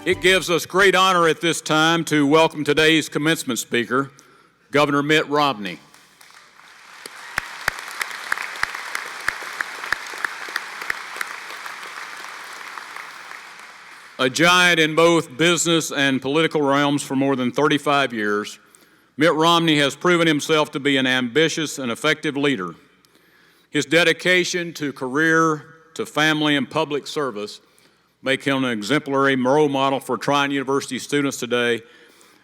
It gives us great honor at this time to welcome today's commencement speaker, Governor Mitt Romney. A giant in both business and political realms for more than 35 years, Mitt Romney has proven himself to be an ambitious and effective leader. His dedication to career, to family, and public service make him an exemplary role model for Trine University students today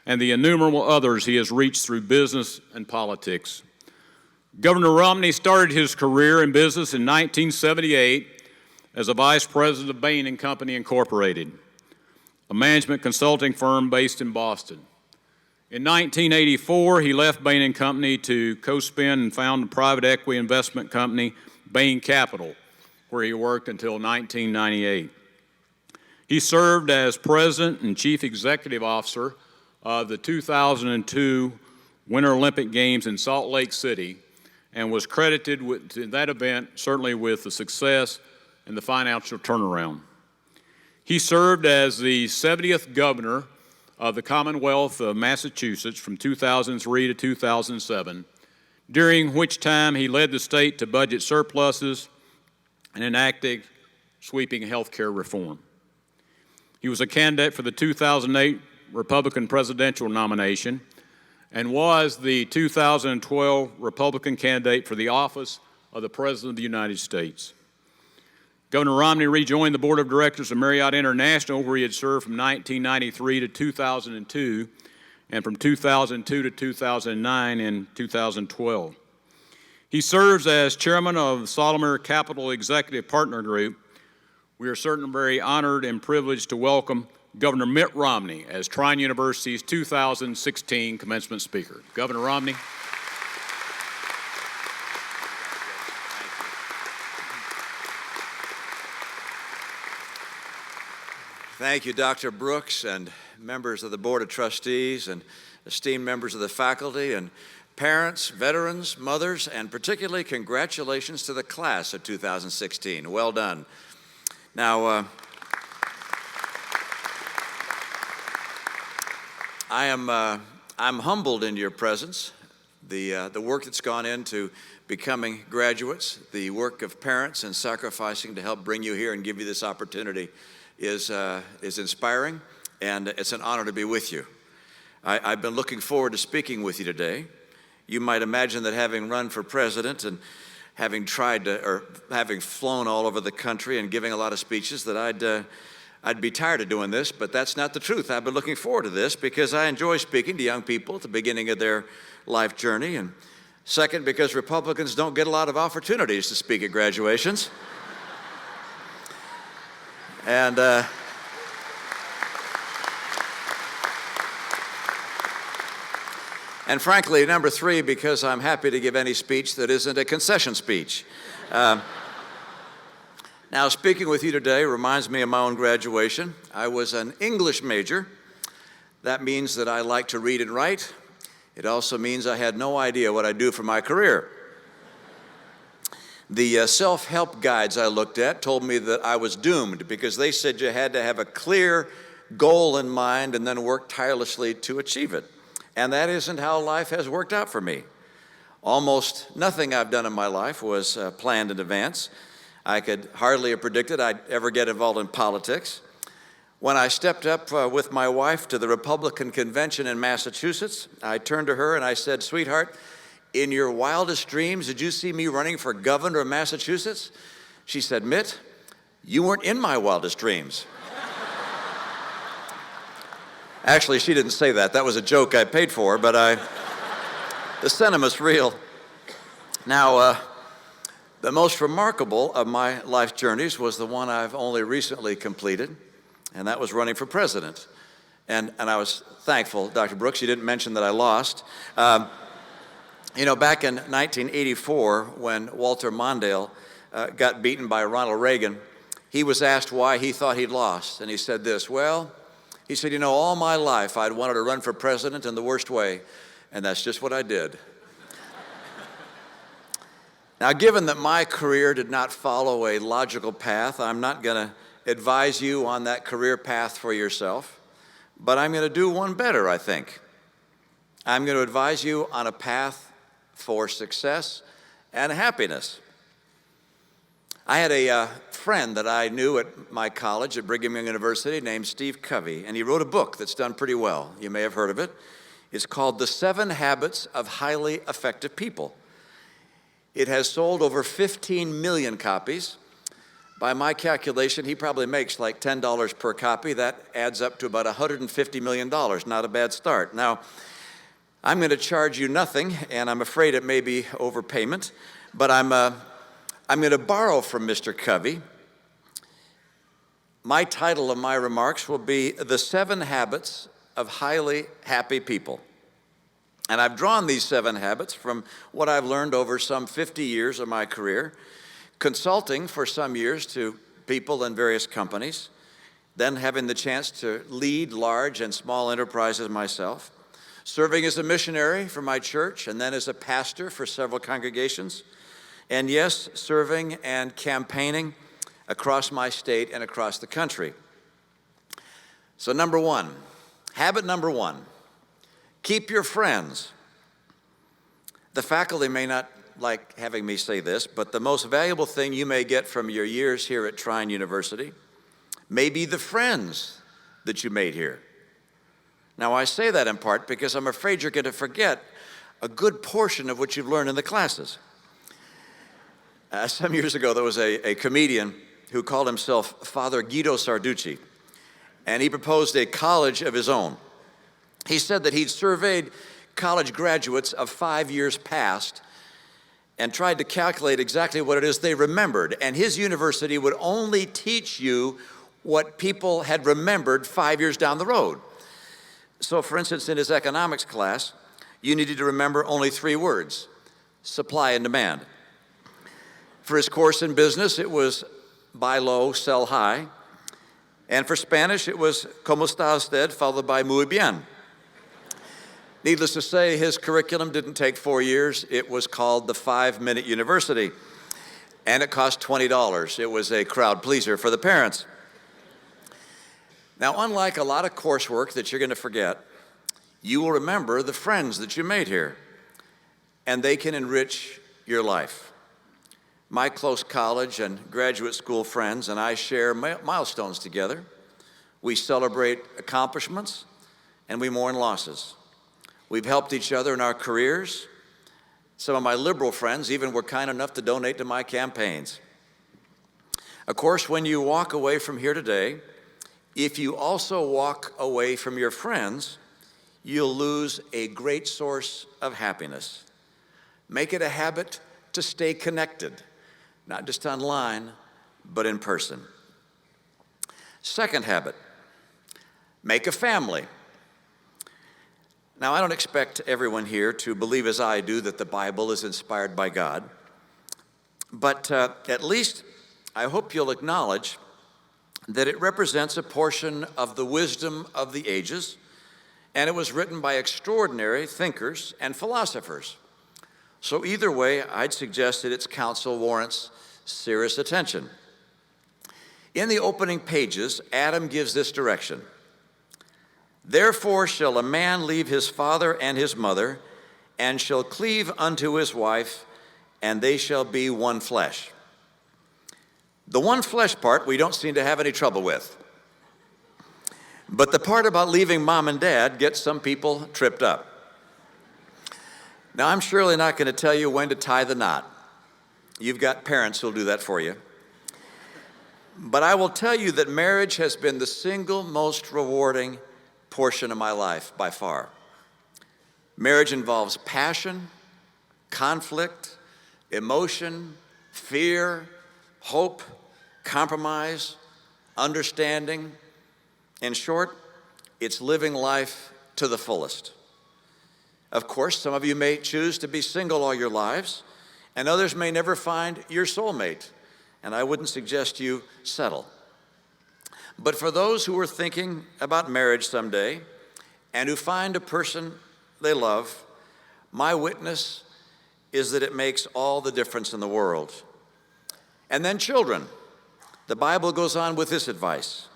and the innumerable others he has reached through business and politics. Governor Romney started his career in business in 1978 as a vice president of Bain & Company Incorporated, a management consulting firm based in Boston. In 1984, he left Bain & Company to co-spin and found the private equity investment company Bain Capital, where he worked until 1998. He served as president and chief executive officer of the 2002 Winter Olympic Games in Salt Lake City and was credited with that event certainly with the success and the financial turnaround. He served as the 70th governor of the Commonwealth of Massachusetts from 2003 to 2007, during which time he led the state to budget surpluses and enacted sweeping health care reform. He was a candidate for the 2008 Republican presidential nomination and was the 2012 Republican candidate for the office of the President of the United States. Governor Romney rejoined the board of directors of Marriott International, where he had served from 1993 to 2002 and from 2002 to 2009 and 2012. He serves as chairman of the Solomir Capital Executive Partner Group. We are certainly very honored and privileged to welcome Governor Mitt Romney as Trine University's 2016 commencement speaker. Governor Romney. Thank you, Dr. Brooks, and members of the Board of Trustees, and esteemed members of the faculty, and parents, veterans, mothers, and particularly congratulations to the class of 2016. Well done. Now, I'm humbled in your presence. The work that's gone into becoming graduates, the work of parents and sacrificing to help bring you here and give you this opportunity is inspiring, and it's an honor to be with you. I've been looking forward to speaking with you today. You might imagine that having run for president and having having flown all over the country and giving a lot of speeches that I'd be tired of doing this, but that's not the truth. I've been looking forward to this because I enjoy speaking to young people at the beginning of their life journey, and second, because Republicans don't get a lot of opportunities to speak at graduations. And frankly, number three, because I'm happy to give any speech that isn't a concession speech. Now, speaking with you today reminds me of my own graduation. I was an English major. That means that I like to read and write. It also means I had no idea what I'd do for my career. The self-help guides I looked at told me that I was doomed because they said you had to have a clear goal in mind and then work tirelessly to achieve it. And that isn't how life has worked out for me. Almost nothing I've done in my life was planned in advance. I could hardly have predicted I'd ever get involved in politics. When I stepped up with my wife to the Republican convention in Massachusetts, I turned to her and I said, "Sweetheart, in your wildest dreams, did you see me running for governor of Massachusetts?" She said, "Mitt, you weren't in my wildest dreams." Actually, she didn't say that. That was a joke I paid for, but the sentiment's real. Now, the most remarkable of my life journeys was the one I've only recently completed, and that was running for president. And I was thankful, Dr. Brooks, you didn't mention that I lost. You know, back in 1984, when Walter Mondale got beaten by Ronald Reagan, he was asked why he thought he'd lost, and he said this, he said, "You know, all my life I'd wanted to run for president in the worst way, and that's just what I did." Now, given that my career did not follow a logical path, I'm not going to advise you on that career path for yourself, but I'm going to do one better, I think. I'm going to advise you on a path for success and happiness. I had a friend that I knew at my college at Brigham Young University named Steve Covey, and he wrote a book that's done pretty well. You may have heard of it. It's called The 7 Habits of Highly Effective People. It has sold over 15 million copies. By my calculation, he probably makes like $10 per copy. That adds up to about $150 million. Not a bad start. Now, I'm going to charge you nothing, and I'm afraid it may be overpayment, but I'm going to borrow from Mr. Covey. My title of my remarks will be The 7 Habits of Highly Happy People. And I've drawn these 7 habits from what I've learned over some 50 years of my career, consulting for some years to people in various companies, then having the chance to lead large and small enterprises myself, serving as a missionary for my church, and then as a pastor for several congregations, and yes, serving and campaigning across my state and across the country. So habit number one, keep your friends. The faculty may not like having me say this, but the most valuable thing you may get from your years here at Trine University may be the friends that you made here. Now, I say that in part because I'm afraid you're going to forget a good portion of what you've learned in the classes. Some years ago, there was a comedian who called himself Father Guido Sarducci, and he proposed a college of his own. He said that he'd surveyed college graduates of 5 years past and tried to calculate exactly what it is they remembered, and his university would only teach you what people had remembered 5 years down the road. So, for instance, in his economics class, you needed to remember only 3 words: supply and demand. For his course in business, it was buy low, sell high. And for Spanish, it was como está usted, followed by muy bien. Needless to say, his curriculum didn't take 4 years. It was called the 5-Minute University, and it cost $20. It was a crowd pleaser for the parents. Now, unlike a lot of coursework that you're going to forget, you will remember the friends that you made here, and they can enrich your life. My close college and graduate school friends and I share milestones together. We celebrate accomplishments, and we mourn losses. We've helped each other in our careers. Some of my liberal friends even were kind enough to donate to my campaigns. Of course, when you walk away from here today, if you also walk away from your friends, you'll lose a great source of happiness. Make it a habit to stay connected, not just online, but in person. Second habit, make a family. Now, I don't expect everyone here to believe as I do that the Bible is inspired by God, but at least I hope you'll acknowledge that it represents a portion of the wisdom of the ages, and it was written by extraordinary thinkers and philosophers. So either way, I'd suggest that its counsel warrants serious attention. In the opening pages, Adam gives this direction: "Therefore shall a man leave his father and his mother, and shall cleave unto his wife, and they shall be one flesh." The one flesh part we don't seem to have any trouble with. But the part about leaving mom and dad gets some people tripped up. Now, I'm surely not going to tell you when to tie the knot. You've got parents who'll do that for you. But I will tell you that marriage has been the single most rewarding portion of my life by far. Marriage involves passion, conflict, emotion, fear, hope, compromise, understanding. In short, it's living life to the fullest. Of course, some of you may choose to be single all your lives, and others may never find your soulmate, and I wouldn't suggest you settle. But for those who are thinking about marriage someday and who find a person they love, my witness is that it makes all the difference in the world. And then children. The Bible goes on with this advice: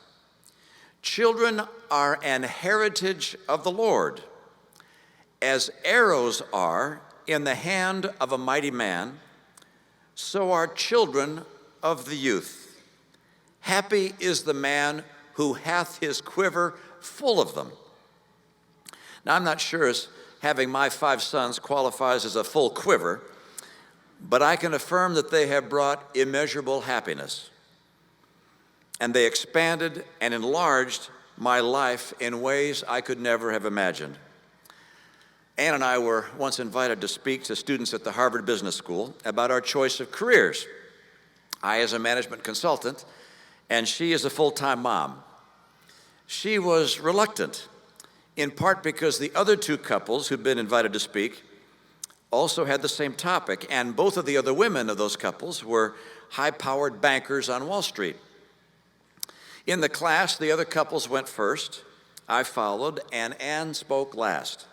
children are an heritage of the Lord, as arrows are in the hand of a mighty man, so are children of the youth. Happy is the man who hath his quiver full of them. Now, I'm not sure as having my 5 sons qualifies as a full quiver, but I can affirm that they have brought immeasurable happiness. And they expanded and enlarged my life in ways I could never have imagined. Ann and I were once invited to speak to students at the Harvard Business School about our choice of careers. I as a management consultant, and she as a full-time mom. She was reluctant, in part because the other 2 couples who'd been invited to speak also had the same topic, and both of the other women of those couples were high-powered bankers on Wall Street. In the class, the other couples went first, I followed, and Ann spoke last.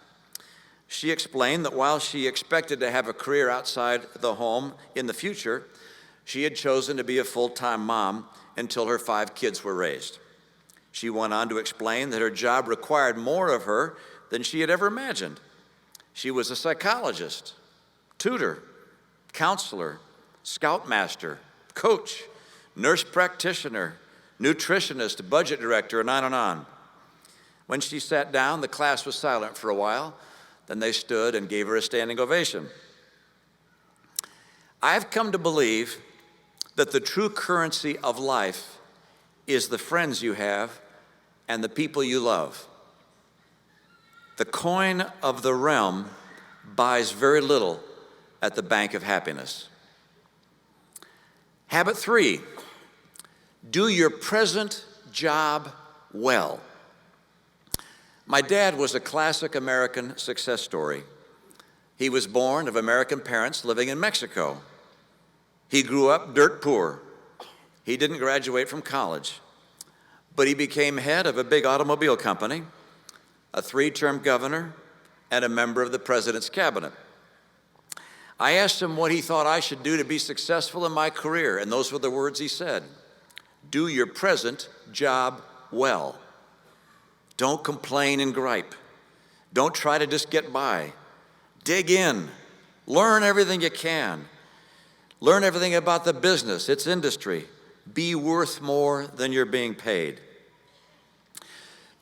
She explained that while she expected to have a career outside the home in the future, she had chosen to be a full-time mom until her 5 kids were raised. She went on to explain that her job required more of her than she had ever imagined. She was a psychologist, tutor, counselor, scoutmaster, coach, nurse practitioner, nutritionist, budget director, and on and on. When she sat down, the class was silent for a while. Then they stood and gave her a standing ovation. I've come to believe that the true currency of life is the friends you have and the people you love. The coin of the realm buys very little at the bank of happiness. Habit 3, do your present job well. My dad was a classic American success story. He was born of American parents living in Mexico. He grew up dirt poor. He didn't graduate from college, but he became head of a big automobile company, a 3-term governor, and a member of the president's cabinet. I asked him what he thought I should do to be successful in my career, and those were the words he said: do your present job well. Don't complain and gripe. Don't try to just get by. Dig in. Learn everything you can. Learn everything about the business, its industry. Be worth more than you're being paid.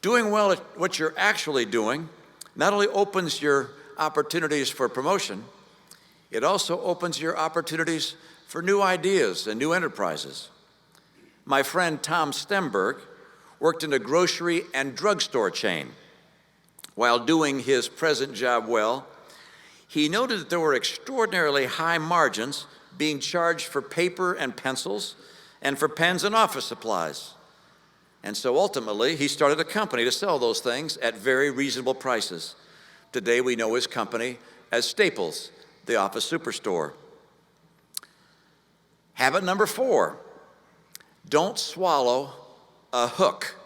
Doing well at what you're actually doing not only opens your opportunities for promotion, it also opens your opportunities for new ideas and new enterprises. My friend Tom Stemberg worked in a grocery and drugstore chain. While doing his present job well, he noted that there were extraordinarily high margins being charged for paper and pencils and for pens and office supplies. And so ultimately, he started a company to sell those things at very reasonable prices. Today, we know his company as Staples, the office superstore. Habit number 4, don't swallow a hook.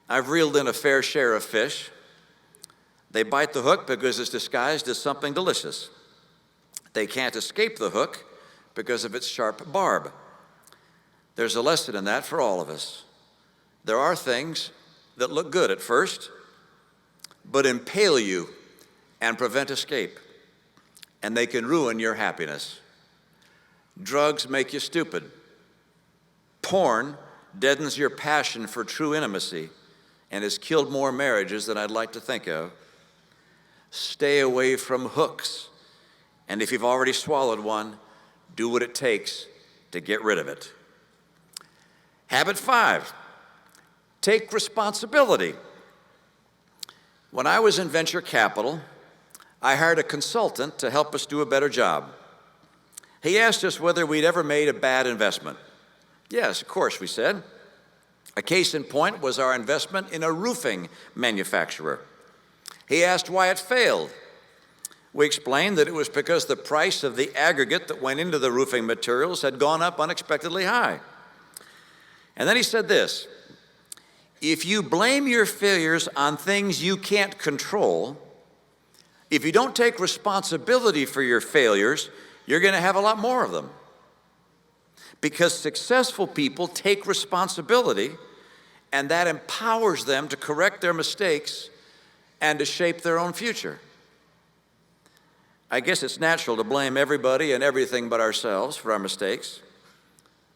I've reeled in a fair share of fish. They bite the hook because it's disguised as something delicious. They can't escape the hook because of its sharp barb. There's a lesson in that for all of us. There are things that look good at first, but impale you and prevent escape, and they can ruin your happiness. Drugs make you stupid. Porn deadens your passion for true intimacy and has killed more marriages than I'd like to think of. Stay away from hooks, and if you've already swallowed one, do what it takes to get rid of it. Habit 5, take responsibility. When I was in venture capital, I hired a consultant to help us do a better job. He asked us whether we'd ever made a bad investment. Yes, of course, we said. A case in point was our investment in a roofing manufacturer. He asked why it failed. We explained that it was because the price of the aggregate that went into the roofing materials had gone up unexpectedly high. And then he said this: if you blame your failures on things you can't control, if you don't take responsibility for your failures, you're going to have a lot more of them. because successful people take responsibility, and that empowers them to correct their mistakes and to shape their own future. I guess it's natural to blame everybody and everything but ourselves for our mistakes.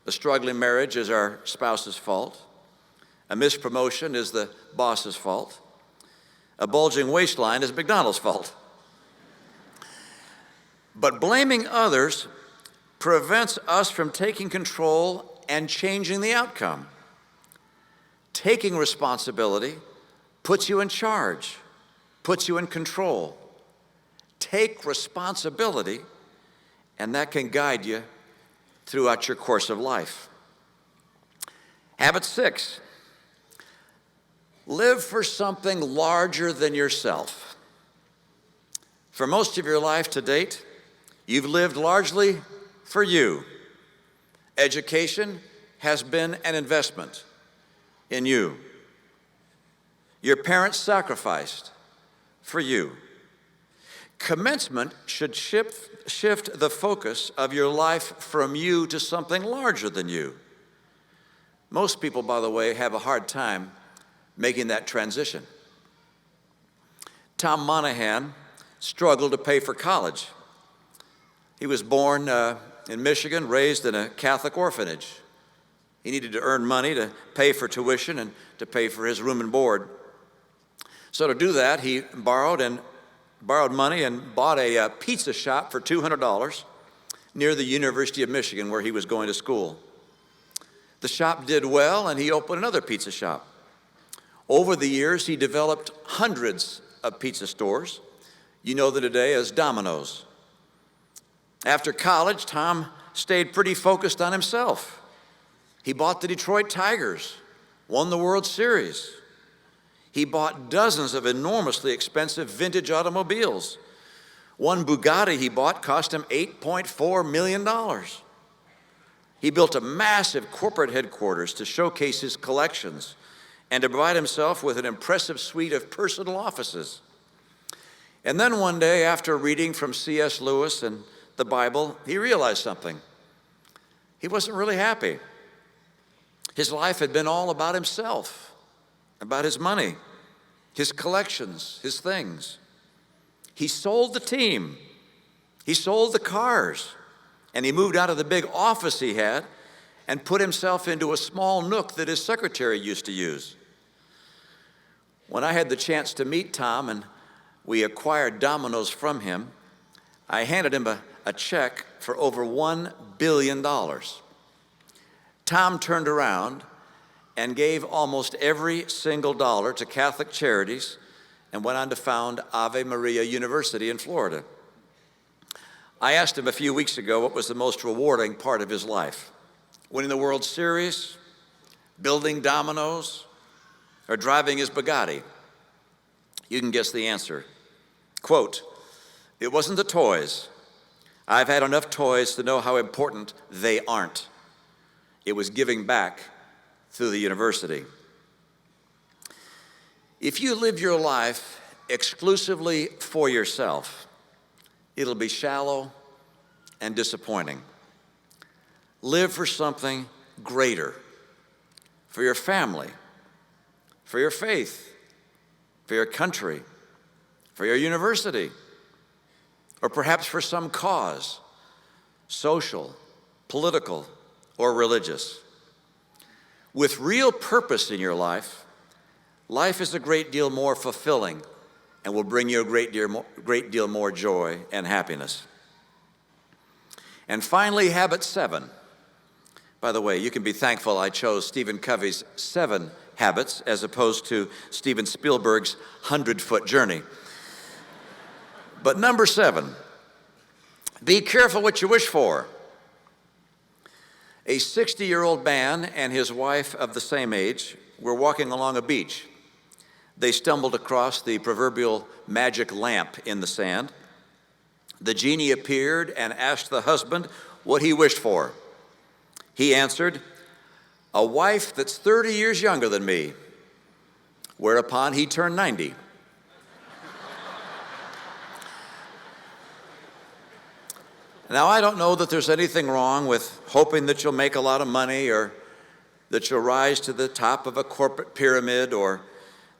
A struggling marriage is our spouse's fault. A missed promotion is the boss's fault. A bulging waistline is McDonald's fault. But blaming others prevents us from taking control and changing the outcome. Taking responsibility puts you in charge, puts you in control. Take responsibility, and that can guide you throughout your course of life. Habit 6, live for something larger than yourself. For most of your life to date, you've lived largely for you. Education has been an investment in you. Your parents sacrificed for you. Commencement should shift the focus of your life from you to something larger than you. Most people, by the way, have a hard time making that transition. Tom Monahan struggled to pay for college. He was born in Michigan, raised in a Catholic orphanage. He needed to earn money to pay for tuition and to pay for his room and board. So to do that, he borrowed money and bought a pizza shop for $200 near the University of Michigan where he was going to school. The shop did well, and he opened another pizza shop. Over the years, he developed hundreds of pizza stores. You know them today as Domino's. After college, Tom stayed pretty focused on himself. He bought the Detroit Tigers, won the World Series. He bought dozens of enormously expensive vintage automobiles. One Bugatti he bought cost him $8.4 million. He built a massive corporate headquarters to showcase his collections and to provide himself with an impressive suite of personal offices. And then one day, after reading from C.S. Lewis and the Bible, he realized something. He wasn't really happy. His life had been all about himself, about his money, his collections, his things. He sold the team. He sold the cars. And he moved out of the big office he had and put himself into a small nook that his secretary used to use. When I had the chance to meet Tom and we acquired Domino's from him, I handed him a check for over $1 billion. Tom turned around and gave almost every single dollar to Catholic charities and went on to found Ave Maria University in Florida. I asked him a few weeks ago what was the most rewarding part of his life: winning the World Series, building Domino's, or driving his Bugatti. You can guess the answer. Quote, "It wasn't the toys. I've had enough toys to know how important they aren't. It was giving back through the university." If you live your life exclusively for yourself, it'll be shallow and disappointing. Live for something greater, for your family, for your faith, for your country, for your university, or perhaps for some cause, social, political, or religious. With real purpose in your life, life is a great deal more fulfilling and will bring you a great deal more joy and happiness. And finally, habit 7. By the way, you can be thankful I chose Stephen Covey's 7 habits as opposed to Steven Spielberg's 100-foot journey. But number 7, be careful what you wish for. A 60-year-old man and his wife of the same age were walking along a beach. They stumbled across the proverbial magic lamp in the sand. The genie appeared and asked the husband what he wished for. He answered, "A wife that's 30 years younger than me," whereupon he turned 90. Now, I don't know that there's anything wrong with hoping that you'll make a lot of money, or that you'll rise to the top of a corporate pyramid, or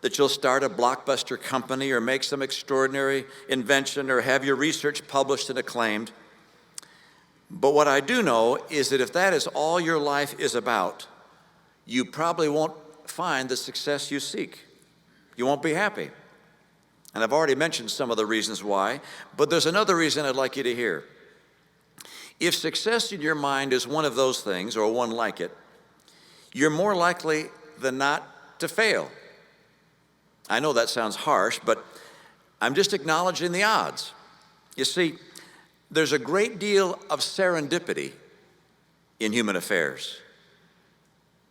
that you'll start a blockbuster company, or make some extraordinary invention, or have your research published and acclaimed. But what I do know is that if that is all your life is about, you probably won't find the success you seek. You won't be happy. And I've already mentioned some of the reasons why, but there's another reason I'd like you to hear. If success in your mind is one of those things, or one like it, you're more likely than not to fail. I know that sounds harsh, but I'm just acknowledging the odds. You see, there's a great deal of serendipity in human affairs.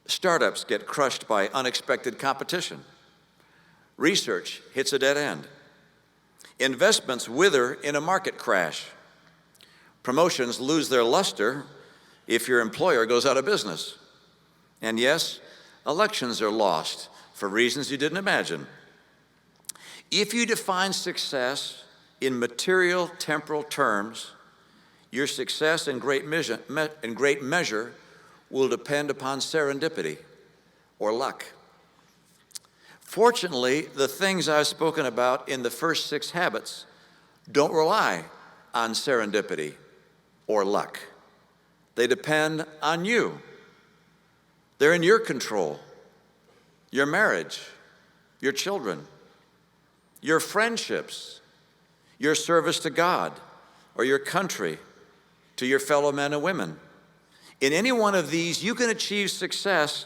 Startups get crushed by unexpected competition. Research hits a dead end. Investments wither in a market crash. Promotions lose their luster if your employer goes out of business. And yes, elections are lost for reasons you didn't imagine. If you define success in material, temporal terms, your success in great measure will depend upon serendipity or luck. Fortunately, the things I've spoken about in the first 6 habits don't rely on serendipity or luck. They depend on you. They're in your control. Your marriage, your children, your friendships, your service to God or your country, to your fellow men and women. In any one of these, you can achieve success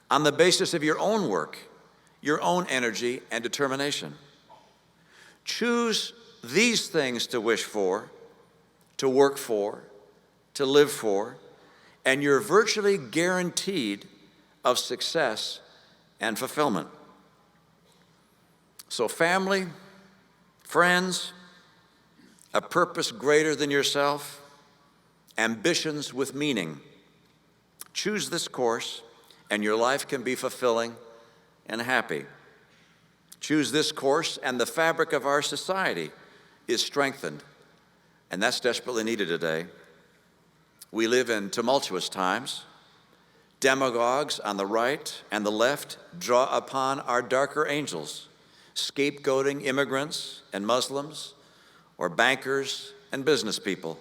on the basis of your own work, your own energy and determination. Choose these things to wish for, to work for, to live for, and you're virtually guaranteed of success and fulfillment. So family, friends, a purpose greater than yourself, ambitions with meaning. Choose this course and your life can be fulfilling and happy. Choose this course and the fabric of our society is strengthened, and that's desperately needed today. We live in tumultuous times. Demagogues on the right and the left draw upon our darker angels, scapegoating immigrants and Muslims, or bankers and business people.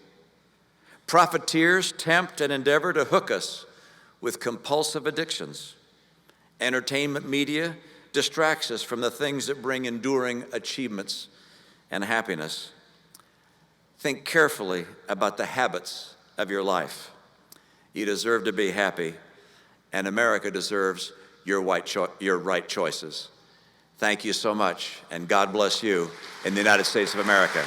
Profiteers tempt and endeavor to hook us with compulsive addictions. Entertainment media distracts us from the things that bring enduring achievements and happiness. Think carefully about the habits of your life. You deserve to be happy, and America deserves your right choices. Thank you so much, and God bless you in the United States of America.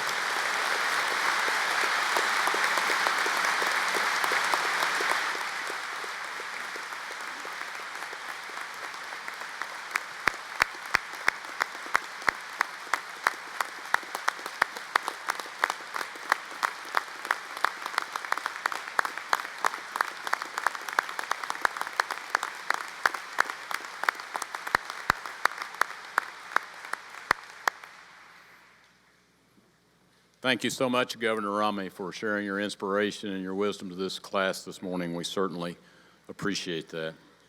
Thank you so much, Governor Romney, for sharing your inspiration and your wisdom to this class this morning. We certainly appreciate that.